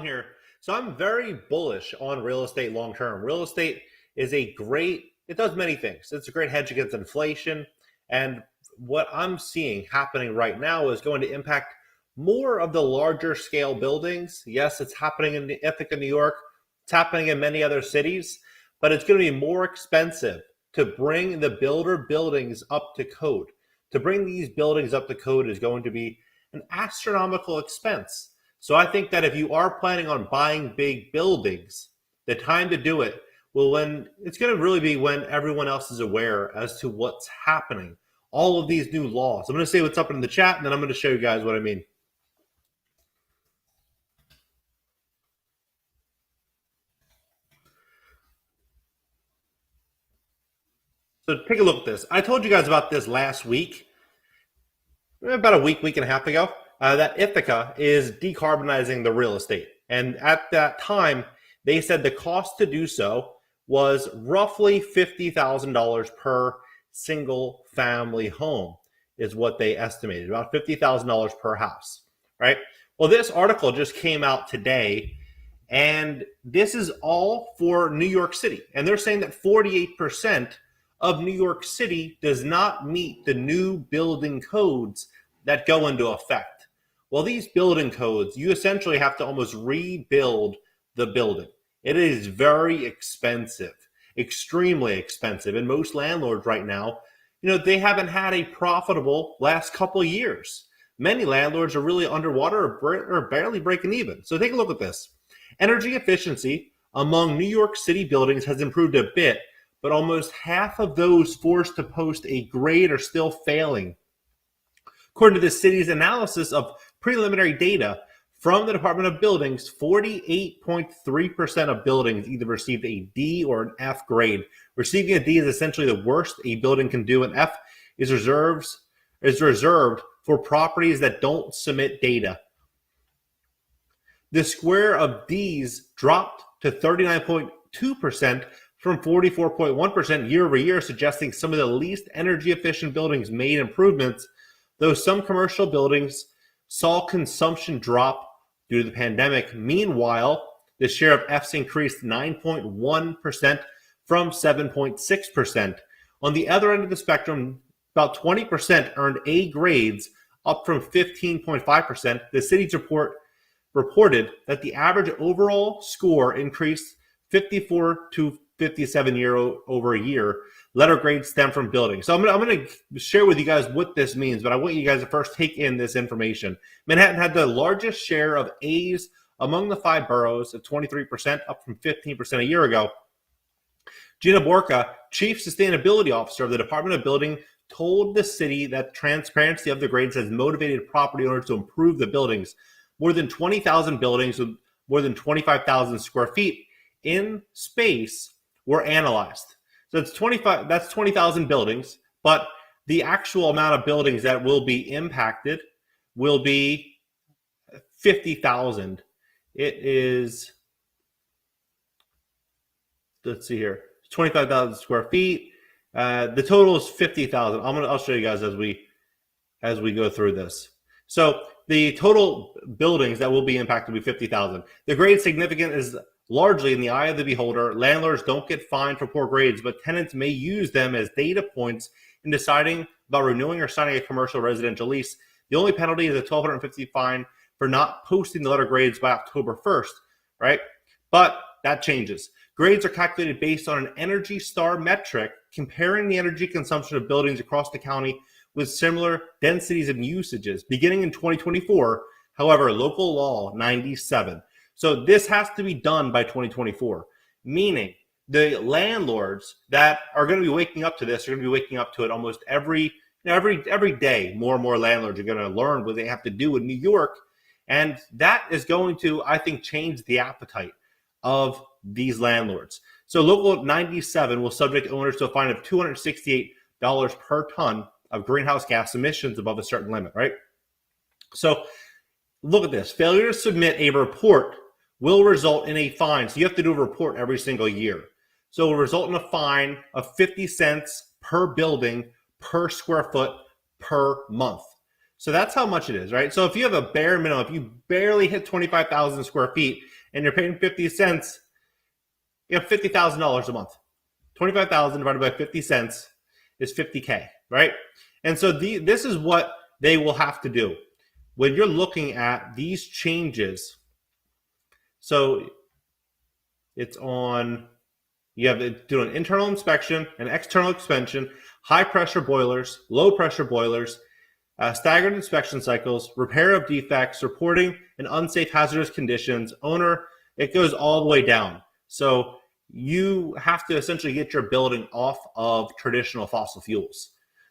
Here. So I'm very bullish on real estate long term. Real estate is it does many things. It's a great hedge against inflation. And what I'm seeing happening right now is going to impact more of the larger scale buildings. Yes, it's happening in Ithaca, New York. It's happening in many other cities, but it's going to be more expensive to bring the builder buildings up to code. To bring these buildings up to code is going to be an astronomical expense. So I think that if you are planning on buying big buildings, the time to do it when it's going to really be when everyone else is aware as to what's happening. All of these new laws. I'm going to say what's up in the chat, and then I'm going to show you guys what I mean. So take a look at this. I told you guys about this last week, about a week and a half ago, that Ithaca is decarbonizing the real estate. And at that time, they said the cost to do so was roughly $50,000 per single family home is what they estimated, about $50,000 per house, right? Well, this article just came out today, and this is all for New York City. And they're saying that 48% of New York City does not meet the new building codes that go into effect. Well, these building codes, you essentially have to almost rebuild the building. It is very expensive, extremely expensive. And most landlords right now, they haven't had a profitable last couple of years. Many landlords are really underwater or barely breaking even. So take a look at this. Energy efficiency among New York City buildings has improved a bit, but almost half of those forced to post a grade are still failing. According to the city's analysis of preliminary data from the Department of Buildings, 48.3% of buildings either received a D or an F grade. Receiving a D is essentially the worst a building can do. An F is reserved for properties that don't submit data. The square of Ds dropped to 39.2% from 44.1% year over year, suggesting some of the least energy efficient buildings made improvements, though some commercial buildings saw consumption drop due to the pandemic. Meanwhile, the share of Fs increased 9.1% from 7.6%. On the other end of the spectrum, about 20% earned A grades, up from 15.5%. The city's report reported that the average overall score increased 54 to 57 year over year. Letter grades stem from buildings. So I'm going to share with you guys what this means, but I want you guys to first take in this information. Manhattan had the largest share of A's among the 5 boroughs at 23%, up from 15% a year ago. Gina Borka, Chief Sustainability Officer of the Department of Building, told the city that transparency of the grades has motivated property owners to improve the buildings. More than 20,000 buildings with more than 25,000 square feet in space were analyzed. So it's 20,000 buildings, but the actual amount of buildings that will be impacted will be 50,000. It is, let's see here, 25,000 square feet. The total is 50,000. I'll show you guys as we go through this. So the total buildings that will be impacted will be 50,000. The grade significant is largely in the eye of the beholder. Landlords don't get fined for poor grades, but tenants may use them as data points in deciding about renewing or signing a commercial residential lease. The only penalty is a $1,250 fine for not posting the letter grades by October 1st, right? But that changes. Grades are calculated based on an Energy Star metric, comparing the energy consumption of buildings across the county with similar densities and usages. Beginning in 2024, however, Local Law 97. So this has to be done by 2024, meaning the landlords that are going to be waking up to this are going to be waking up to it almost every day. More and more landlords are going to learn what they have to do in New York, and that is going to, I think, change the appetite of these landlords. So Local 97 will subject owners to a fine of $268 per ton of greenhouse gas emissions above a certain limit, right? So look at this. Failure to submit a report will result in a fine. So you have to do a report every single year. So it will result in a fine of 50 cents per building, per square foot, per month. So that's how much it is, right? So if you have a bare minimum, if you barely hit 25,000 square feet and you're paying 50 cents, you have $50,000 a month. 25,000 divided by 50 cents is 50K, right? And so this is what they will have to do when you're looking at these changes. So it's on, you have to do an internal inspection, an external inspection, high pressure boilers, low pressure boilers, staggered inspection cycles, repair of defects, reporting and unsafe hazardous conditions, owner, it goes all the way down. So you have to essentially get your building off of traditional fossil fuels.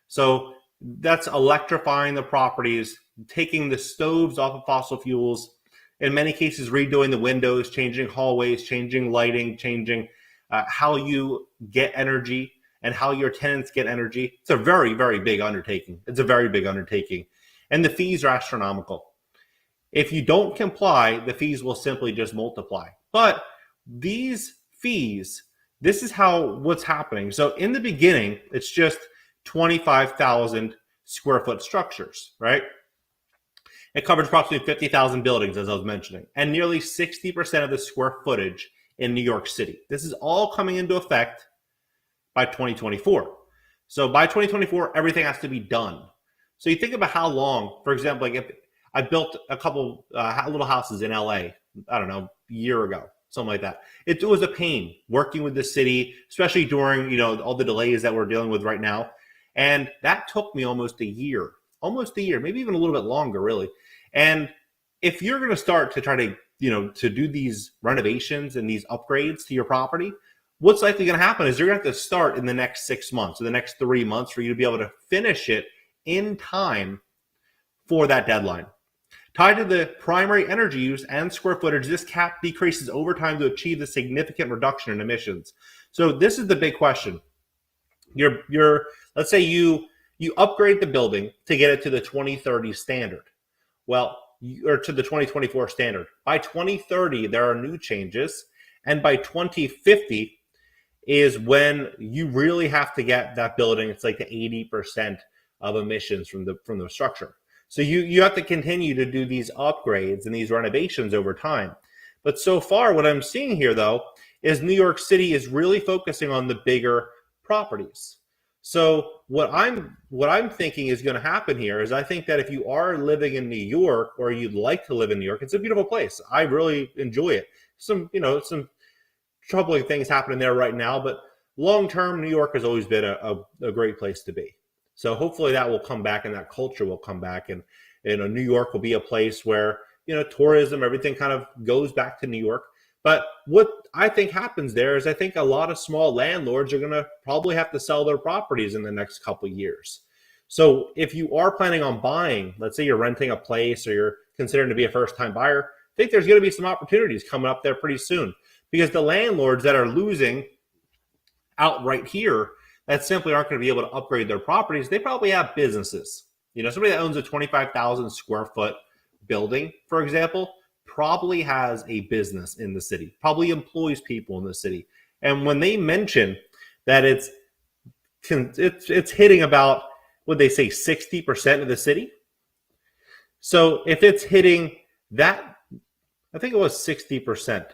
So that's electrifying the properties, taking the stoves off of fossil fuels, in many cases redoing the windows, changing hallways, changing lighting, changing how you get energy and how your tenants get energy. It's a very, very big undertaking. It's a very big undertaking. And the fees are astronomical. If you don't comply, the fees will simply just multiply. But these fees, this is what's happening. So in the beginning, it's just 25,000 square foot structures, right? It covers approximately 50,000 buildings, as I was mentioning, and nearly 60% of the square footage in New York City. This is all coming into effect by 2024. So by 2024, everything has to be done. So you think about how long, for example, like if I built a couple little houses in LA, I don't know, a year ago, something like that. It was a pain working with the city, especially during, all the delays that we're dealing with right now. And that took me almost a year, maybe even a little bit longer, really. And if you're going to start to try to, to do these renovations and these upgrades to your property, what's likely going to happen is you're going to have to start in the next 6 months or the next 3 months for you to be able to finish it in time for that deadline. Tied to the primary energy use and square footage, this cap decreases over time to achieve the significant reduction in emissions. So this is the big question. Let's say you upgrade the building to get it to the 2030 standard. Well, or to the 2024 standard. By 2030, there are new changes. And by 2050 is when you really have to get that building. It's like the 80% of emissions from the structure. So you have to continue to do these upgrades and these renovations over time. But so far, what I'm seeing here, though, is New York City is really focusing on the bigger properties. So what I'm thinking is going to happen here is I think that if you are living in New York or you'd like to live in New York, it's a beautiful place. I really enjoy it. Some troubling things happening there right now, but long term, New York has always been a great place to be. So hopefully that will come back and that culture will come back, and New York will be a place where tourism, everything kind of goes back to New York. But what I think happens there is I think a lot of small landlords are going to probably have to sell their properties in the next couple of years. So if you are planning on buying, let's say you're renting a place or you're considering to be a first-time buyer, I think there's going to be some opportunities coming up there pretty soon, because the landlords that are losing out right here that simply aren't going to be able to upgrade their properties, they probably have businesses. Somebody that owns a 25,000 square foot building, for example, probably has a business in the city, probably employs people in the city. And when they mention that it's hitting about, what they say, 60% of the city. So if it's hitting that, I think it was 60%,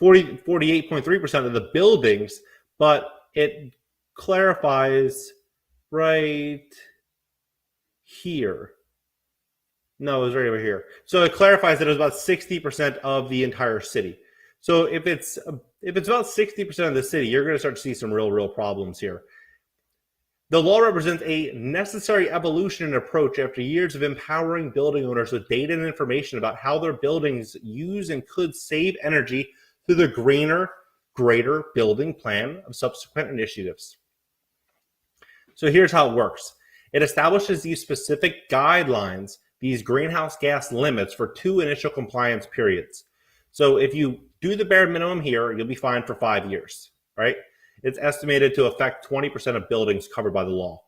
48.3% of the buildings, but it clarifies right here. No, it was right over here. So it clarifies that it was about 60% of the entire city. So if it's about 60% of the city, you're going to start to see some real problems here. The law represents a necessary evolution in approach after years of empowering building owners with data and information about how their buildings use and could save energy through the greener, greater building plan of subsequent initiatives. So here's how it works. It establishes these specific guidelines, these greenhouse gas limits for 2 initial compliance periods. So if you do the bare minimum here, you'll be fine for 5 years, right? It's estimated to affect 20% of buildings covered by the law.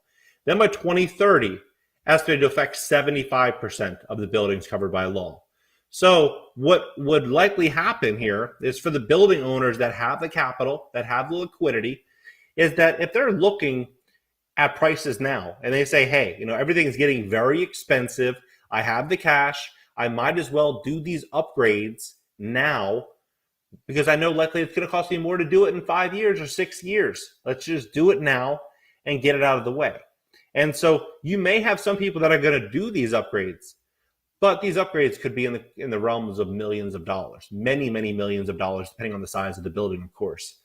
Then by 2030, estimated to affect 75% of the buildings covered by law. So what would likely happen here is for the building owners that have the capital, that have the liquidity, is that if they're looking at prices now and they say, hey, everything is getting very expensive, I have the cash. I might as well do these upgrades now because I know likely it's going to cost me more to do it in 5 years or 6 years. Let's just do it now and get it out of the way. And so you may have some people that are going to do these upgrades, but these upgrades could be in the realms of millions of dollars, many, many millions of dollars, depending on the size of the building, of course.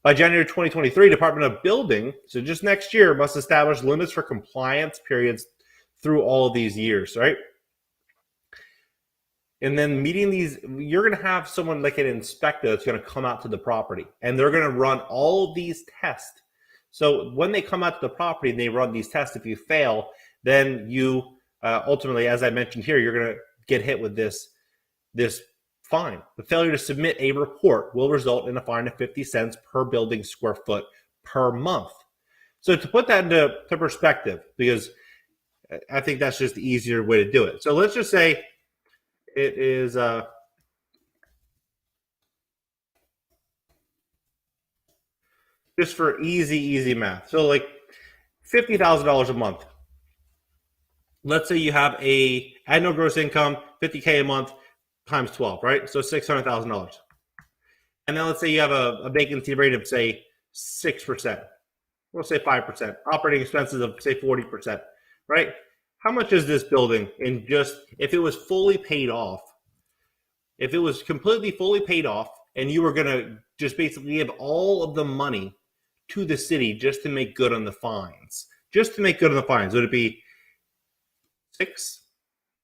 By January 2023, Department of Building, so just next year, must establish limits for compliance periods through all of these years, right? And then meeting these, you're going to have someone like an inspector that's going to come out to the property, and they're going to run all of these tests. So when they come out to the property and they run these tests, if you fail, then you ultimately, as I mentioned here, you're going to get hit with this fine. The failure to submit a report will result in a fine of 50 cents per building square foot per month. So to put that into perspective, because I think that's just the easier way to do it. So let's just say it is just for easy math. So like $50,000 a month. Let's say you have a annual gross income, $50K a month times 12, right? So $600,000. And then let's say you have a vacancy rate of say 6%. We'll say 5%. Operating expenses of say 40%, right? How much is this building in just, if it was fully paid off, if it was completely fully paid off and you were going to just basically give all of the money to the city just to make good on the fines, would it be six?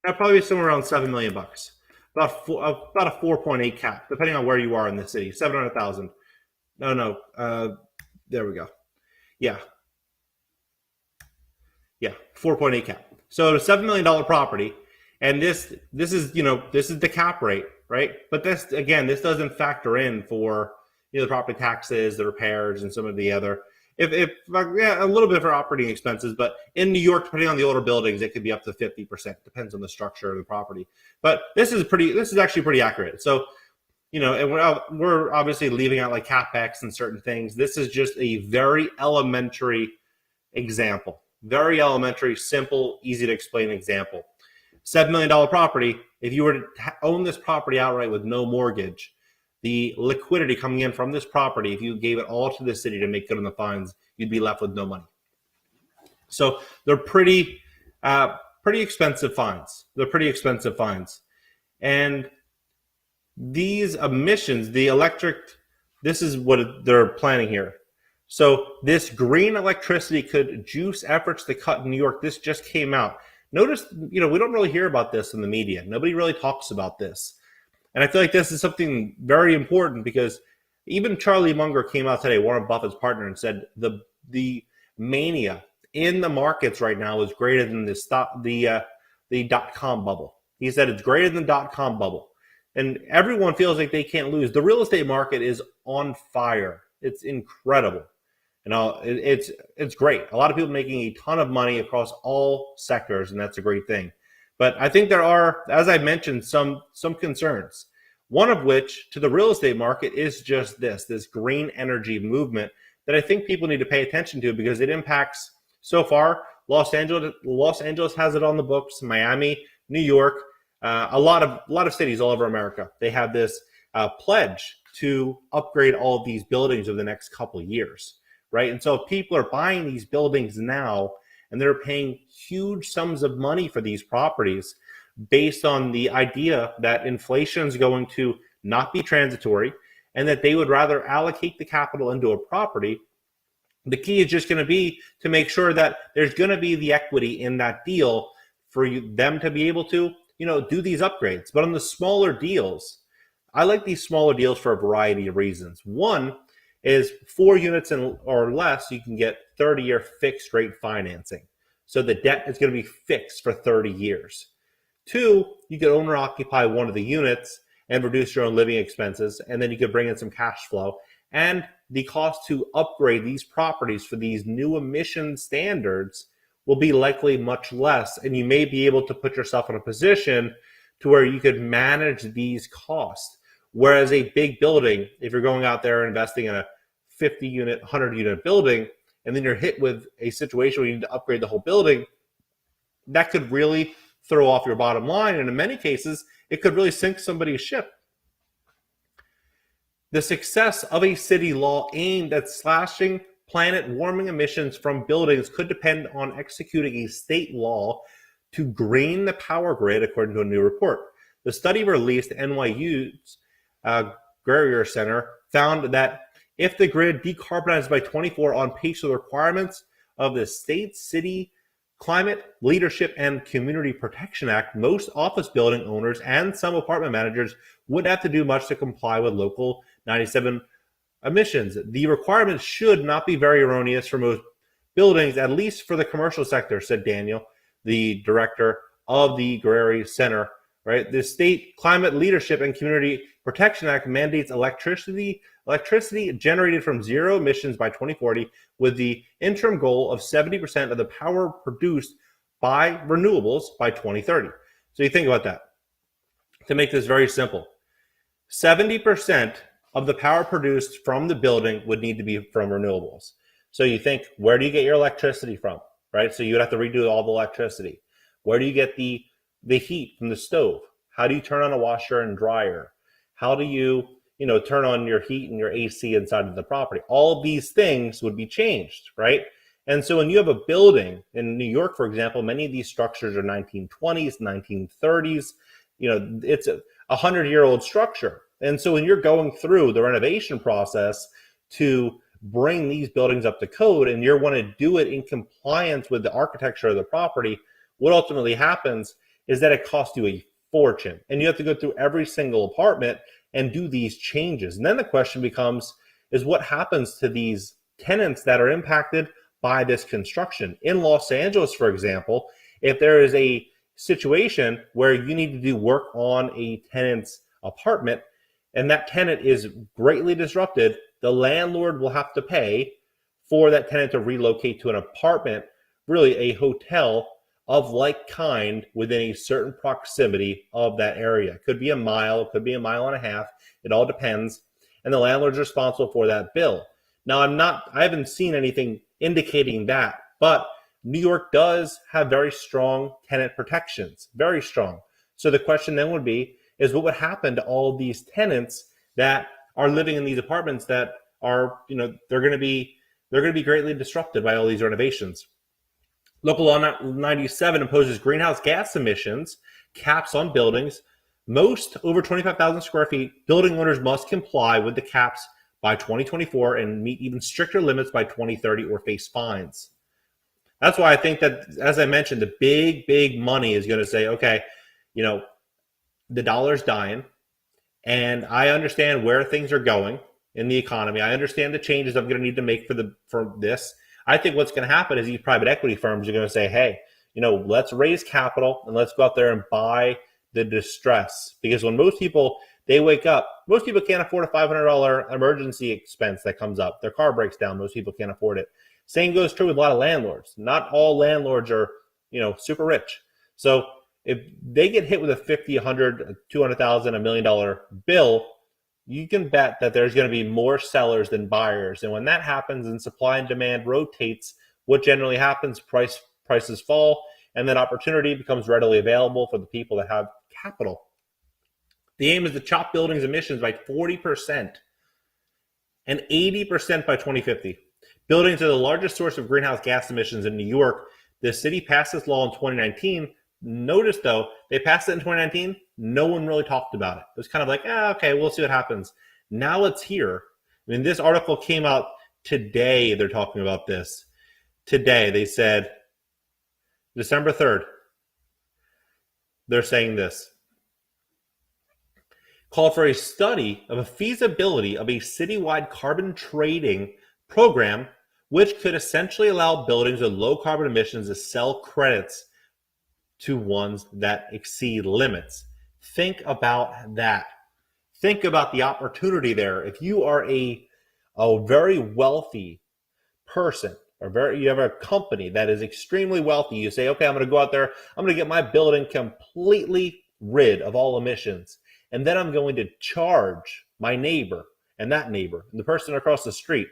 That'd probably be somewhere around $7 million bucks. About a 4.8 cap, depending on where you are in the city. 700,000. No. There we go. Yeah, 4.8 cap. So a $7 million property, and this is the cap rate, right? But this doesn't factor in for the property taxes, the repairs, and some of the other. If a little bit for operating expenses, but in New York, depending on the older buildings, it could be up to 50%. Depends on the structure of the property. But this is actually pretty accurate. So, and we're obviously leaving out like CapEx and certain things. This is just a very elementary example. Very elementary, simple, easy to explain example. $7 million property. If you were to own this property outright with no mortgage, the liquidity coming in from this property, if you gave it all to the city to make good on the fines, you'd be left with no money. So they're pretty expensive fines. And these emissions, the electric, this is what they're planning here. So this green electricity could juice efforts to cut in New York. This just came out. Notice, we don't really hear about this in the media. Nobody really talks about this. And I feel like this is something very important because even Charlie Munger came out today, Warren Buffett's partner, and said the mania in the markets right now is greater than the dot-com bubble. He said it's greater than the dot-com bubble. And everyone feels like they can't lose. The real estate market is on fire. It's incredible. It's great. A lot of people making a ton of money across all sectors, and that's a great thing. But I think there are, as I mentioned, some concerns. One of which to the real estate market is just this green energy movement that I think people need to pay attention to because it impacts, so far, Los Angeles has it on the books, Miami, New York, a lot of cities all over America. They have this pledge to upgrade all of these buildings over the next couple of years, right? And so if people are buying these buildings now and they're paying huge sums of money for these properties based on the idea that inflation is going to not be transitory and that they would rather allocate the capital into a property, the key is just going to be to make sure that there's going to be the equity in that deal for them to be able to, do these upgrades. But on the smaller deals, I like these smaller deals for a variety of reasons. One is 4 units or less, you can get 30-year fixed rate financing. So the debt is going to be fixed for 30 years. 2, you could owner occupy one of the units and reduce your own living expenses, and then you could bring in some cash flow. And the cost to upgrade these properties for these new emission standards will be likely much less, and you may be able to put yourself in a position to where you could manage these costs. Whereas a big building, if you're going out there and investing in a 50-unit, 100-unit building, and then you're hit with a situation where you need to upgrade the whole building, that could really throw off your bottom line. And in many cases, it could really sink somebody's ship. The success of a city law aimed at slashing planet warming emissions from buildings could depend on executing a state law to green the power grid, according to a new report. The study released at NYU's Guerrier Center found that if the grid decarbonized by 24 on pace with the requirements of the State, City, Climate, Leadership, and Community Protection Act, most office building owners and some apartment managers would have to do much to comply with local 97 emissions. The requirements should not be very erroneous for most buildings, at least for the commercial sector, said Daniel, the director of the Guerrier Center. Right, the State Climate Leadership and Community Protection Act mandates electricity generated from zero emissions by 2040, with the interim goal of 70% of the power produced by renewables by 2030. So you think about that. To make this very simple, 70% of the power produced from the building would need to be from renewables. So you think, where do you get your electricity from? Right, so you would have to redo all the electricity. Where do you get the heat from the stove? How do you turn on a washer and dryer? How do you turn on your heat and your AC inside of the property? All of these things would be changed, right? And so when you have a building in New York, for example, many of these structures are 1920s, 1930s. It's a 100-year-old structure. And so when you're going through the renovation process to bring these buildings up to code and you want to do it in compliance with the architecture of the property, what ultimately happens is that it costs you a fortune, and you have to go through every single apartment and do these changes. And then the question becomes, is what happens to these tenants that are impacted by this construction? In Los Angeles, for example, if there is a situation where you need to do work on a tenant's apartment and that tenant is greatly disrupted, the landlord will have to pay for that tenant to relocate to an apartment, really a hotel of like kind within a certain proximity of that area. It could be a mile, it could be a mile and a half. It all depends. And the landlord's responsible for that bill. Now, I haven't seen anything indicating that, but New York does have very strong tenant protections, very strong. So the question then would be, is what would happen to all of these tenants that are living in these apartments that are, they're going to be greatly disrupted by all these renovations. Local Law 97 imposes greenhouse gas emissions caps on buildings. Most over 25,000 square feet, building owners must comply with the caps by 2024 and meet even stricter limits by 2030 or face fines. That's why I think that, as I mentioned, the big money is going to say, okay, the dollar's dying, and I understand where things are going in the economy. I understand the changes I'm going to need to make for this. I think what's going to happen is these private equity firms are going to say, hey, let's raise capital and let's go out there and buy the distress. Because when most people, they wake up, most people can't afford a $500 emergency expense that comes up. Their car breaks down. Most people can't afford it. Same goes true with a lot of landlords. Not all landlords are, super rich. So if they get hit with a $50, $100, $200,000, $1 million bill, you can bet that there's going to be more sellers than buyers. And when that happens and supply and demand rotates, what generally happens, prices fall, and then opportunity becomes readily available for the people that have capital. The aim is to chop buildings emissions by 40% and 80% by 2050. Buildings are the largest source of greenhouse gas emissions in New York. The city passed this law in 2019. Notice, though, they passed it in 2019. No one really talked about it. It was kind of like, okay, we'll see what happens. Now it's here. This article came out today. They're talking about this. Today, they said, December 3rd, they're saying this. Call for a study of a feasibility of a citywide carbon trading program, which could essentially allow buildings with low carbon emissions to sell credits to ones that exceed limits. Think about that. Think about the opportunity there. If you are a very wealthy person, or you have a company that is extremely wealthy, you say, okay, I'm going to go out there, I'm going to get my building completely rid of all emissions, and then I'm going to charge my neighbor and that neighbor and the person across the street,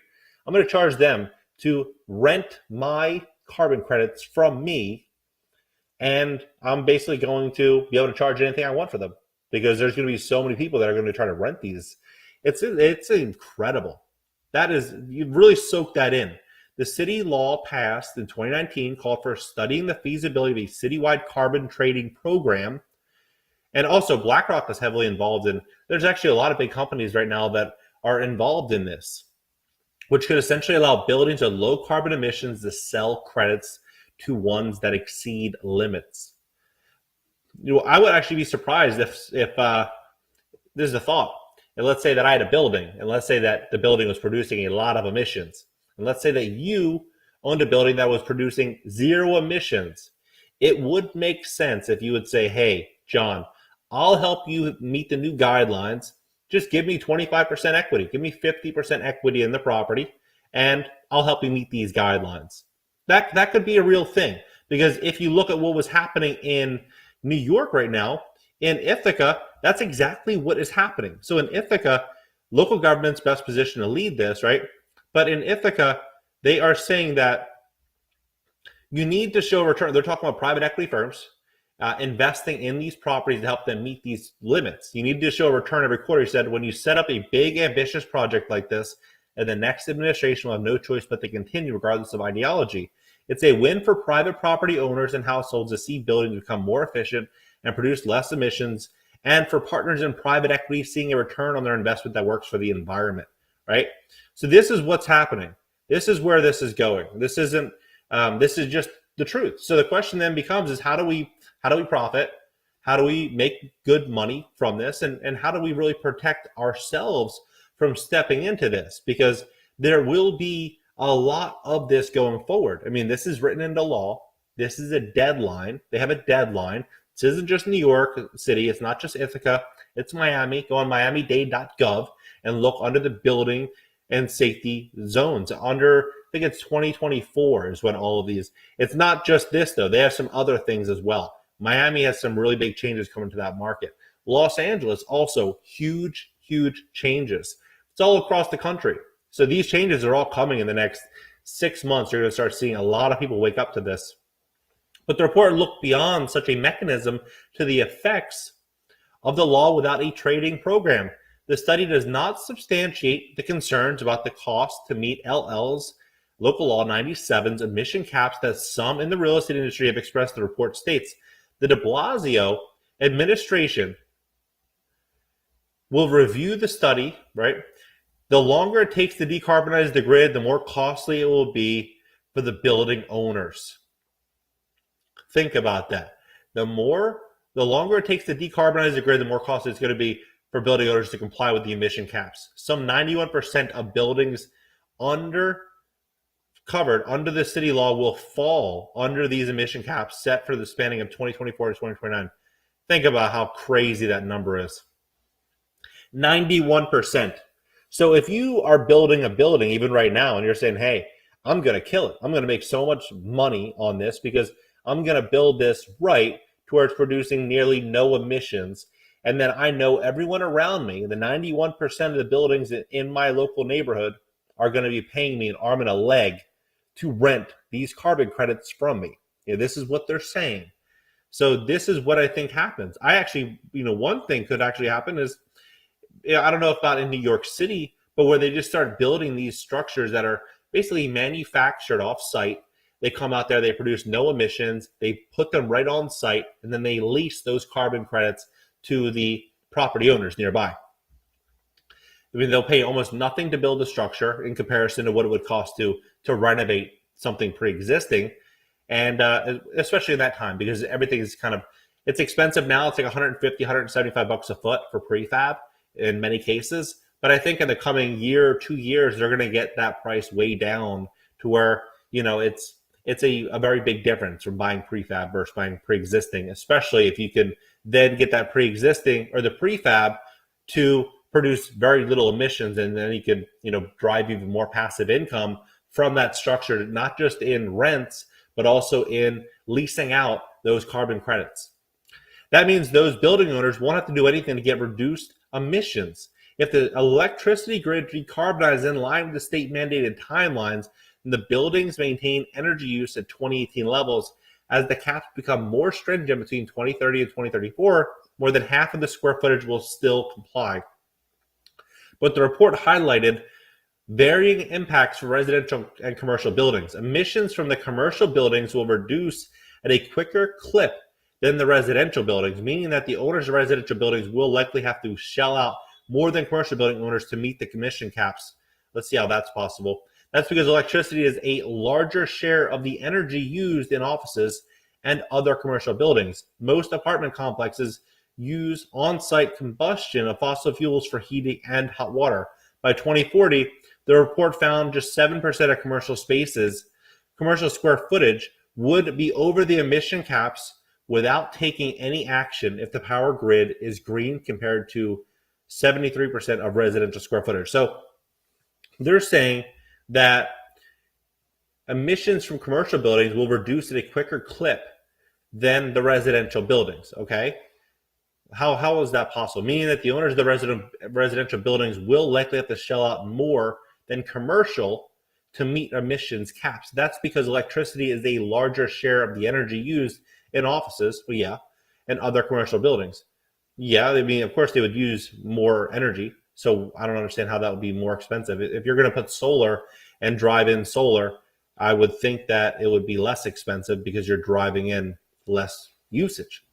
I'm going to charge them to rent my carbon credits from me and I'm basically going to be able to charge anything I want for them because there's going to be so many people that are going to try to rent these. It's incredible. That is, you really soak that in. The city law passed in 2019 called for studying the feasibility of a citywide carbon trading program. And also BlackRock is heavily involved in, there's actually a lot of big companies right now that are involved in this, which could essentially allow buildings with low carbon emissions to sell credits to ones that exceed limits. I would actually be surprised if this is a thought. And let's say that I had a building, and let's say that the building was producing a lot of emissions. And let's say that you owned a building that was producing 0 emissions. It would make sense if you would say, hey, John, I'll help you meet the new guidelines. Just give me 25% equity. Give me 50% equity in the property, and I'll help you meet these guidelines. That could be a real thing, because if you look at what was happening in New York right now, in Ithaca, that's exactly what is happening. So in Ithaca, local government's best position to lead this, right? But in Ithaca, they are saying that you need to show a return. They're talking about private equity firms investing in these properties to help them meet these limits. You need to show a return every quarter. He said, when you set up a big, ambitious project like this, and the next administration will have no choice but to continue regardless of ideology. It's a win for private property owners and households to see buildings become more efficient and produce less emissions, and for partners in private equity seeing a return on their investment that works for the environment, right? So this is what's happening. This is where this is going. This isn't, this is just the truth. So the question then becomes is how do we profit? How do we make good money from this? And how do we really protect ourselves from stepping into this? Because there will be a lot of this going forward. I mean, this is written into law. This is a deadline. They have a deadline. This isn't just New York City. It's not just Ithaca. It's Miami. Go on miamidade.gov and look under the building and safety zones. Under, I think it's 2024 is when all of these. It's not just this, though. They have some other things as well. Miami has some really big changes coming to that market. Los Angeles also huge changes. It's all across the country. So these changes are all coming in the next 6 months. You're going to start seeing a lot of people wake up to this. But the report looked beyond such a mechanism to the effects of the law without a trading program. The study does not substantiate the concerns about the cost to meet LL's Local Law 97's emission caps that some in the real estate industry have expressed. The report states the de Blasio administration will review the study, right? The longer it takes to decarbonize the grid, the more costly it will be for the building owners. Think about that. The longer it takes to decarbonize the grid, the more costly it's going to be for building owners to comply with the emission caps. Some 91% of buildings covered under the city law will fall under these emission caps set for the spanning of 2024 to 2029. Think about how crazy that number is. 91%. So if you are building a building even right now and you're saying, hey, I'm going to kill it. I'm going to make so much money on this because I'm going to build this right to where it's producing nearly no emissions. And then I know everyone around me, the 91% of the buildings in my local neighborhood are going to be paying me an arm and a leg to rent these carbon credits from me. This is what they're saying. So this is what I think happens. I actually, one thing could actually happen is, I don't know about in New York City, but where they just start building these structures that are basically manufactured off site. They come out there, they produce no emissions, they put them right on site, and then they lease those carbon credits to the property owners nearby. I mean, they'll pay almost nothing to build a structure in comparison to what it would cost to renovate something pre-existing. And especially in that time, because everything is it's expensive now. It's like 150, 175 bucks a foot for prefab in many cases. But I think in the coming year or 2 years, they're going to get that price way down to where, it's a very big difference from buying prefab versus buying pre-existing, especially if you can then get that pre-existing or the prefab to produce very little emissions, and then you can, drive even more passive income from that structure, not just in rents, but also in leasing out those carbon credits. That means those building owners won't have to do anything to get reduced emissions. If the electricity grid decarbonizes in line with the state mandated timelines, and the buildings maintain energy use at 2018 levels, As the caps become more stringent between 2030 and 2034, more than half of the square footage will still comply. But the report highlighted varying impacts for residential and commercial buildings. Emissions from the commercial buildings will reduce at a quicker clip than the residential buildings, meaning that the owners of residential buildings will likely have to shell out more than commercial building owners to meet the emission caps. Let's see how that's possible. That's because electricity is a larger share of the energy used in offices and other commercial buildings. Most apartment complexes use on-site combustion of fossil fuels for heating and hot water. By 2040, the report found just 7% of commercial spaces, commercial square footage, would be over the emission caps without taking any action if the power grid is green, compared to 73% of residential square footage. So they're saying that emissions from commercial buildings will reduce at a quicker clip than the residential buildings, okay? How is that possible? Meaning that the owners of the residential buildings will likely have to shell out more than commercial to meet emissions caps. That's because electricity is a larger share of the energy used in offices, well, yeah, and other commercial buildings. Yeah, I mean, of course, they would use more energy. So I don't understand how that would be more expensive. If you're going to put solar and drive in solar, I would think that it would be less expensive because you're driving in less usage.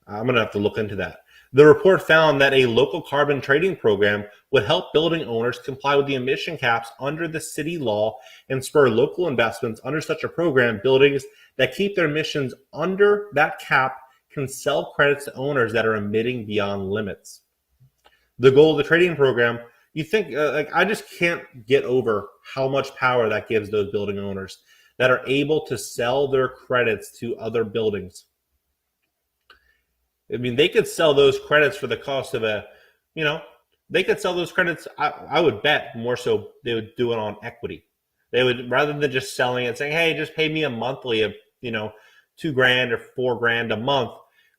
I'm going to have to look into that. The report found that a local carbon trading program would help building owners comply with the emission caps under the city law and spur local investments. Under such a program, buildings that keep their emissions under that cap can sell credits to owners that are emitting beyond limits. The goal of the trading program, you think, I just can't get over how much power that gives those building owners that are able to sell their credits to other buildings. I mean, they could sell those credits for the cost of they could sell those credits. I would bet more so they would do it on equity. They would, rather than just selling it, saying, hey, just pay me a monthly of, $2,000 or $4,000 a month,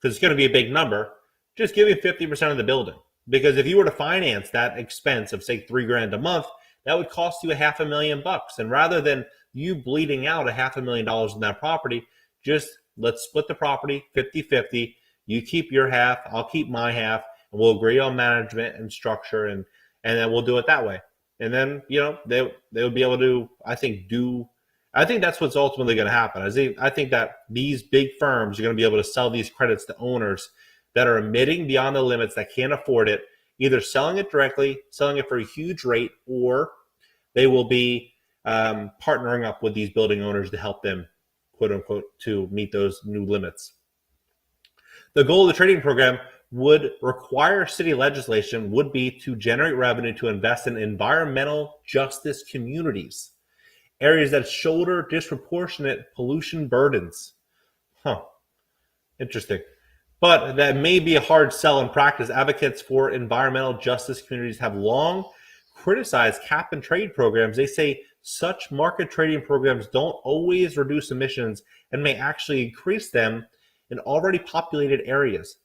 because it's going to be a big number. Just give me 50% of the building. Because if you were to finance that expense of, say, $3,000 a month, that would cost you $500,000. And rather than you bleeding out $500,000 in that property, just let's split the property 50-50. You keep your half, I'll keep my half, and we'll agree on management and structure, and then we'll do it that way. And then, they would be able to, I think that's what's ultimately going to happen. I think that these big firms are going to be able to sell these credits to owners that are emitting beyond the limits, that can't afford it, either selling it directly, selling it for a huge rate, or they will be partnering up with these building owners to help them, quote unquote, to meet those new limits. The goal of the trading program would require city legislation would be to generate revenue to invest in environmental justice communities, areas that shoulder disproportionate pollution burdens. Interesting. But that may be a hard sell in practice. Advocates for environmental justice communities have long criticized cap and trade programs. They say such market trading programs don't always reduce emissions and may actually increase them in already populated areas.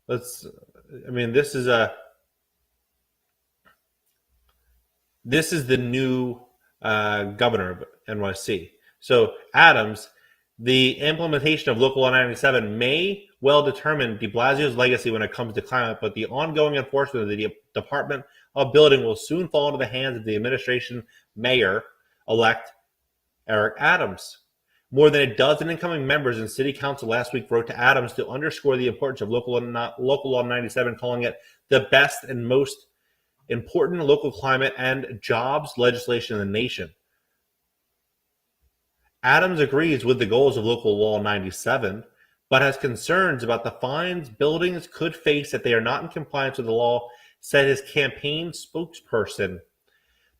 This is the new governor of NYC. So Adams, the implementation of Local Law 97 may well determine de Blasio's legacy when it comes to climate, but the ongoing enforcement of the Department of Building will soon fall into the hands of the administration mayor-elect Eric Adams. More than a dozen incoming members in City Council last week wrote to Adams to underscore the importance of Local Law 97, calling it the best and most important local climate and jobs legislation in the nation. Adams agrees with the goals of Local Law 97, but has concerns about the fines buildings could face if they are not in compliance with the law, said his campaign spokesperson.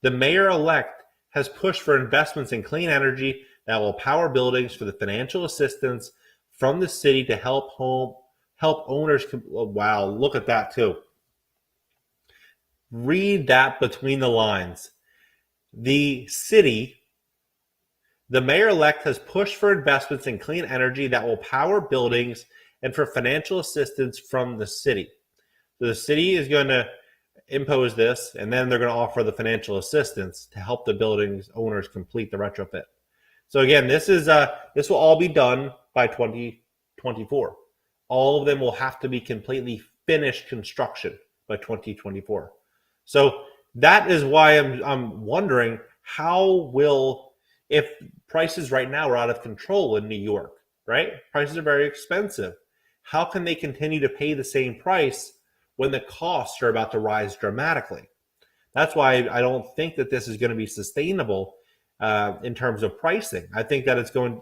The mayor-elect has pushed for investments in clean energy that will power buildings, for the financial assistance from the city to help owners. Wow, look at that too. Read that between the lines. The mayor-elect has pushed for investments in clean energy that will power buildings and for financial assistance from the city. So the city is going to impose this, and then they're going to offer the financial assistance to help the buildings owners complete the retrofit. So again, this will all be done by 2024. All of them will have to be completely finished construction by 2024. So that is why I'm wondering how will, if prices right now are out of control in New York, right? Prices are very expensive. How can they continue to pay the same price when the costs are about to rise dramatically? That's why I don't think that this is going to be sustainable in terms of pricing. I think that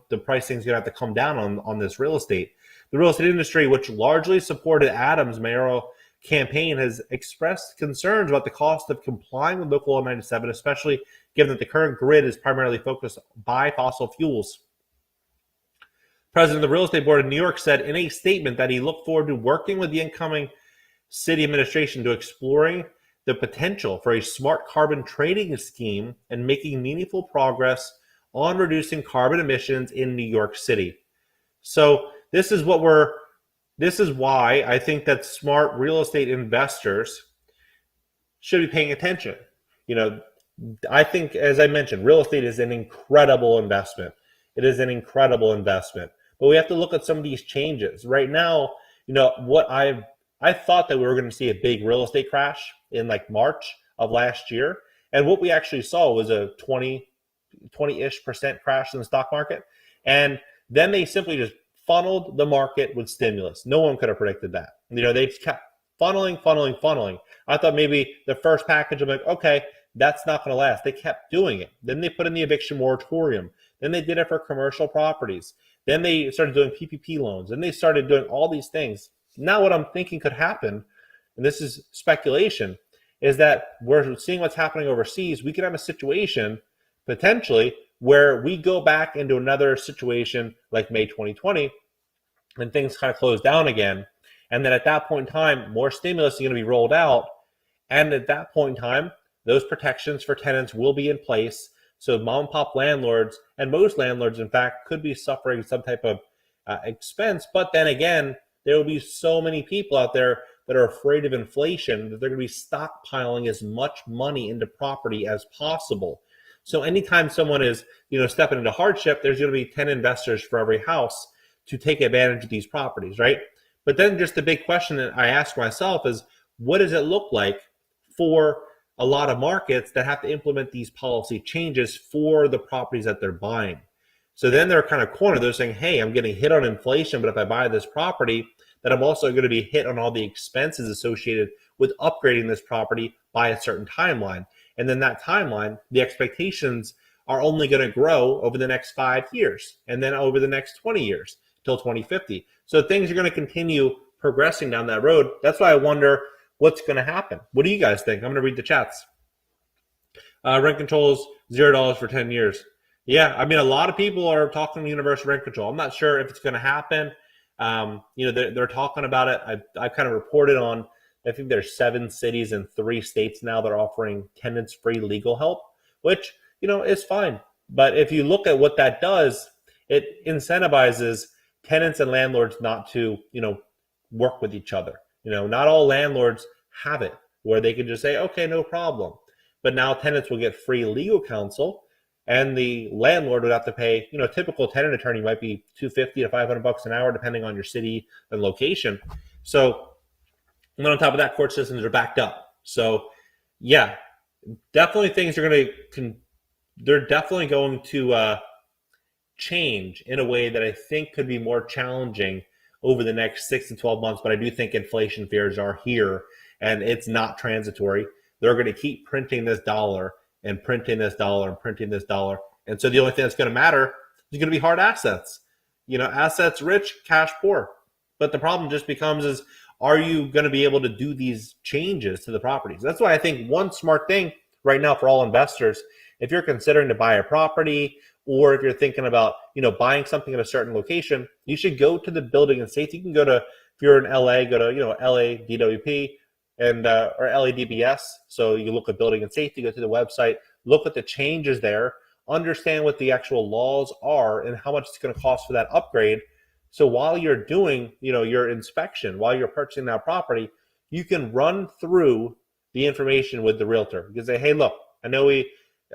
the pricing is going to have to come down on this real estate. The real estate industry, which largely supported Adams' mayoral campaign, has expressed concerns about the cost of complying with Local Law 97, especially given that the current grid is primarily focused by fossil fuels. President of the Real Estate Board of New York said in a statement that he looked forward to working with the incoming city administration to exploring the potential for a smart carbon trading scheme and making meaningful progress on reducing carbon emissions in New York City. So this is why I think that smart real estate investors should be paying attention. I think, as I mentioned, real estate is an incredible investment. It is an incredible investment. But we have to look at some of these changes. Right now, I thought that we were going to see a big real estate crash in like March of last year. And what we actually saw was a 20-ish% crash in the stock market. And then they simply just funneled the market with stimulus. No one could have predicted that. They just kept funneling. I thought maybe the first package, I'm like, okay, that's not going to last. They kept doing it. Then they put in the eviction moratorium. Then they did it for commercial properties. Then they started doing PPP loans. Then they started doing all these things. Now what I'm thinking could happen, and this is speculation, is that we're seeing what's happening overseas. We could have a situation potentially where we go back into another situation like May 2020 and things kind of close down again. And then at that point in time, more stimulus is going to be rolled out. And at that point in time, those protections for tenants will be in place. So mom and pop landlords, and most landlords, in fact, could be suffering some type of expense. But then again, there will be so many people out there that are afraid of inflation that they're going to be stockpiling as much money into property as possible. So anytime someone is, stepping into hardship, there's going to be 10 investors for every house to take advantage of these properties, right? But then just the big question that I ask myself is, what does it look like for a lot of markets that have to implement these policy changes for the properties that they're buying? So then they're kind of cornered. They're saying, hey, I'm getting hit on inflation, but if I buy this property, then I'm also going to be hit on all the expenses associated with upgrading this property by a certain timeline. And then that timeline, the expectations are only going to grow over the next 5 years and then over the next 20 years till 2050. So things are going to continue progressing down that road. That's why I wonder what's going to happen. What do you guys think? I'm going to read the chats. Rent control is $0 for 10 years. Yeah, I mean, a lot of people are talking universal rent control. I'm not sure if it's going to happen. They're talking about it. I kind of reported on, I think there's 7 cities and 3 states now that are offering tenants-free legal help, which, is fine. But if you look at what that does, it incentivizes tenants and landlords not to, work with each other. Not all landlords have it where they can just say, okay, no problem. But now tenants will get free legal counsel, and the landlord would have to pay, a typical tenant attorney might be $250 to $500 an hour, depending on your city and location. So, and then on top of that, court systems are backed up. So, yeah, definitely things are they're definitely going to change in a way that I think could be more challenging over the next 6 to 12 months. But I do think inflation fears are here, and it's not transitory. They're going to keep printing this dollar and printing this dollar and printing this dollar. And so the only thing that's going to matter is going to be hard assets. Assets rich, cash poor. But the problem just becomes is, are you going to be able to do these changes to the properties? That's why I think one smart thing right now for all investors, if you're considering to buy a property, or if you're thinking about, buying something in a certain location, you should go to the building and safety. You can go to, if you're in LA, go to, LADWP and or LADBS. So you look at building and safety, go to the website, look at the changes there, understand what the actual laws are and how much it's going to cost for that upgrade. So while you're doing, your inspection, while you're purchasing that property, you can run through the information with the realtor. You can say, hey, look, I know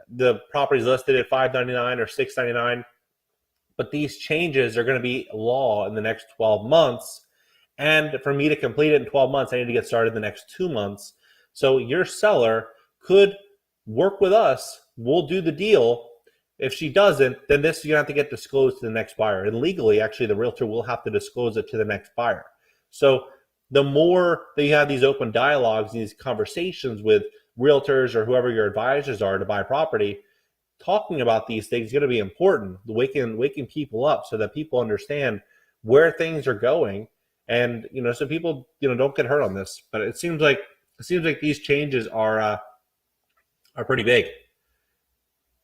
the property's listed at $599 or $699. but these changes are going to be law in the next 12 months. And for me to complete it in 12 months, I need to get started in the next 2 months. So your seller could work with us. We'll do the deal. If she doesn't, then this is going to have to get disclosed to the next buyer. And legally, actually, the realtor will have to disclose it to the next buyer. So the more that you have these open dialogues, these conversations with realtors or whoever your advisors are to buy property, talking about these things is going to be important. Waking people up so that people understand where things are going, and so people don't get hurt on this. But it seems like these changes are pretty big.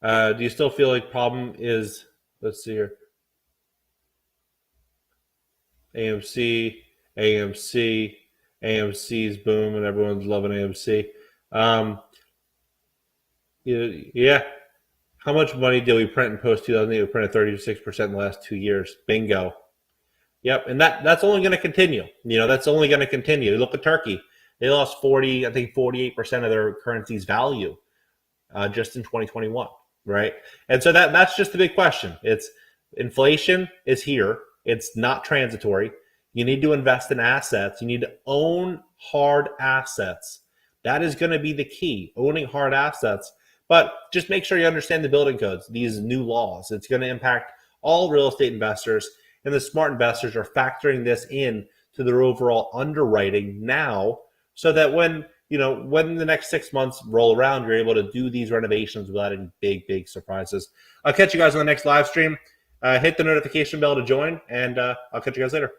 Do you still feel like problem is? Let's see here. AMC's boom, and everyone's loving AMC. Yeah. How much money did we print in post 2008? We printed 36% in the last 2 years. Bingo. Yep, and that's only going to continue. That's only going to continue. Look at Turkey; they lost 48% of their currency's value just in 2021, right? And so that's just the big question. It's inflation is here. It's not transitory. You need to invest in assets. You need to own hard assets. That is going to be the key, owning hard assets. But just make sure you understand the building codes, these new laws. It's going to impact all real estate investors, and the smart investors are factoring this in to their overall underwriting now, so that when the next 6 months roll around, you're able to do these renovations without any big surprises. I'll catch you guys on the next live stream. Hit the notification bell to join, and I'll catch you guys later.